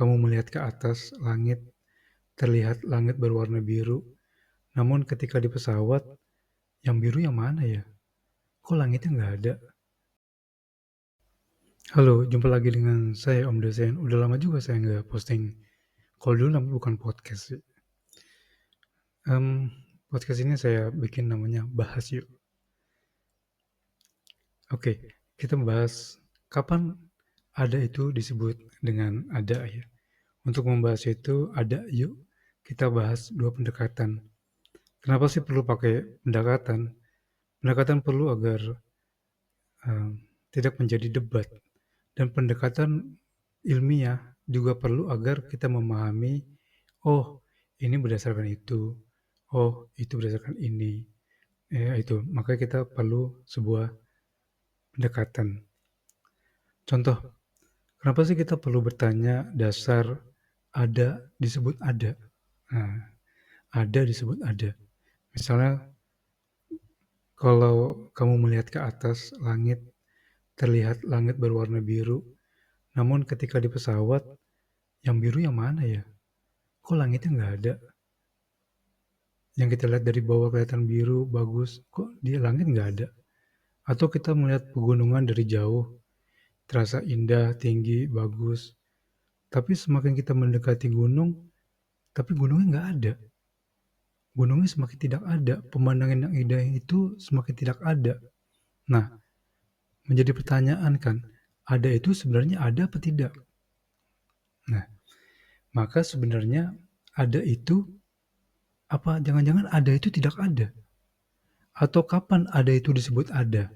kamu melihat ke atas langit, terlihat langit berwarna biru, namun ketika di pesawat, yang biru yang mana ya? Kok langitnya nggak ada? Halo, jumpa lagi dengan saya Om Dosen. Udah lama juga saya nggak posting. Kalau dulu namanya bukan podcast sih. Podcast ini saya bikin namanya Bahas Yuk. Oke, kita bahas kapan ada itu disebut dengan ada ya. Untuk membahas itu ada yuk kita bahas dua pendekatan. Kenapa sih perlu pakai pendekatan? Pendekatan perlu agar eh, tidak menjadi debat dan pendekatan ilmiah juga perlu agar kita memahami, oh ini berdasarkan itu, oh itu berdasarkan ini, itu. Maka kita perlu sebuah pendekatan. Contoh, kenapa sih kita perlu bertanya dasar ada disebut ada? Nah, ada disebut ada. Misalnya, kalau kamu melihat ke atas langit, terlihat langit berwarna biru, namun ketika di pesawat, yang biru yang mana ya? Kok langitnya nggak ada? Yang kita lihat dari bawah kelihatan biru, bagus, kok di langit nggak ada? Atau kita melihat pegunungan dari jauh, terasa indah, tinggi, bagus. Tapi semakin kita mendekati gunung, tapi gunungnya nggak ada. Gunungnya semakin tidak ada, pemandangan yang indah itu semakin tidak ada. Nah, menjadi pertanyaan kan, ada itu sebenarnya ada apa tidak? Nah, maka sebenarnya ada itu, apa jangan-jangan ada itu tidak ada? Atau kapan ada itu disebut ada?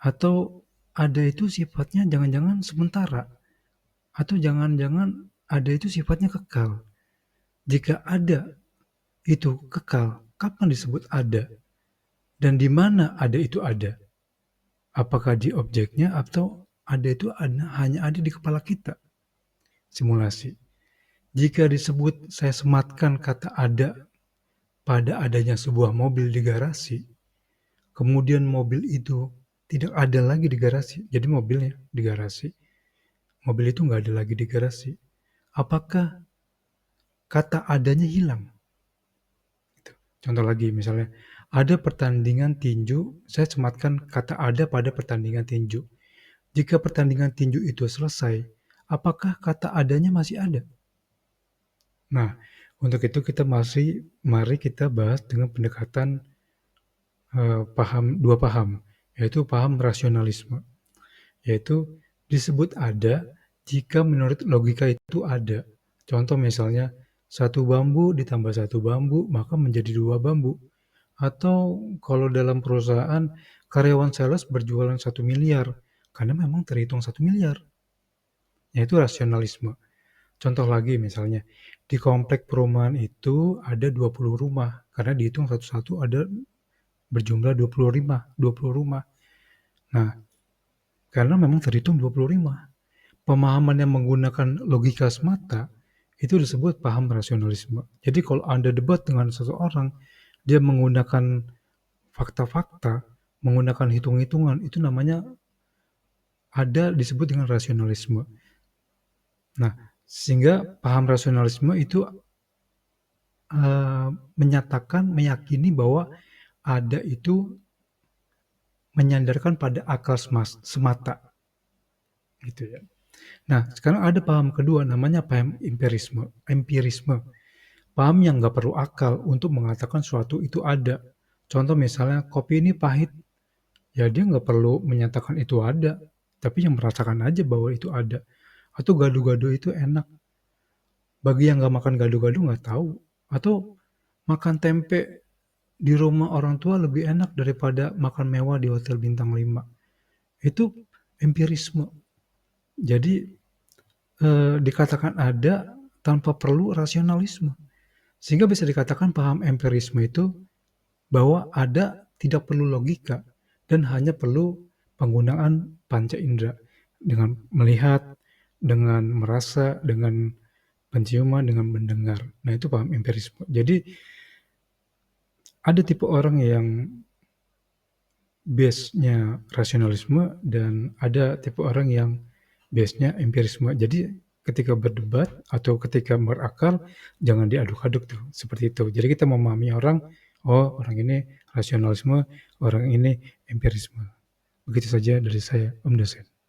Atau ada itu sifatnya jangan-jangan sementara? Atau jangan-jangan ada itu sifatnya kekal? Jika ada itu kekal, kapan disebut ada? Dan di mana ada itu ada? Apakah di objeknya atau ada itu hanya ada di kepala kita? Simulasi. Jika disebut saya sematkan kata ada pada adanya sebuah mobil di garasi, kemudian mobil itu tidak ada lagi di garasi, jadi mobilnya di garasi, mobil itu nggak ada lagi di garasi. Apakah kata adanya hilang? Gitu. Contoh lagi misalnya, ada pertandingan tinju, saya sematkan kata ada pada pertandingan tinju. Jika pertandingan tinju itu selesai, apakah kata adanya masih ada? Nah, untuk itu mari kita bahas dengan pendekatan dua paham, yaitu paham rasionalisme, yaitu disebut ada jika menurut logika itu ada. Contoh misalnya, satu bambu ditambah satu bambu, maka menjadi dua bambu. Atau kalau dalam perusahaan, karyawan sales berjualan 1 miliar, karena memang terhitung 1 miliar, yaitu rasionalisme. Contoh lagi misalnya, di komplek perumahan itu ada 20 rumah, karena dihitung satu-satu ada berjumlah 20 rumah. Nah, karena memang terhitung 20 rumah. Pemahaman yang menggunakan logika semata, itu disebut paham rasionalisme. Jadi kalau Anda debat dengan seseorang, dia menggunakan fakta-fakta, menggunakan hitung-hitungan, itu namanya ada disebut dengan rasionalisme. Nah, sehingga paham rasionalisme itu meyakini bahwa ada itu menyandarkan pada akal semata, gitu ya. Nah, sekarang ada paham kedua namanya paham empirisme. Paham yang nggak perlu akal untuk mengatakan suatu itu ada. Contoh misalnya kopi ini pahit, ya dia nggak perlu menyatakan itu ada, tapi yang merasakan aja bahwa itu ada. Atau gado-gado itu enak. Bagi yang nggak makan gado-gado nggak tahu. Atau makan tempe di rumah orang tua lebih enak daripada makan mewah di hotel bintang 5. Itu empirisme. Jadi dikatakan ada tanpa perlu rasionalisme. Sehingga bisa dikatakan paham empirisme itu bahwa ada tidak perlu logika dan hanya perlu penggunaan panca indera dengan melihat, dengan merasa, dengan penciuman, dengan mendengar. Nah, itu paham empirisme. Jadi ada tipe orang yang base-nya rasionalisme dan ada tipe orang yang base-nya empirisme. Jadi ketika berdebat atau ketika berakal, jangan diaduk-aduk tuh, seperti itu. Jadi kita memahami orang, oh orang ini rasionalisme, orang ini empirisme. Begitu saja dari saya, Om dosen.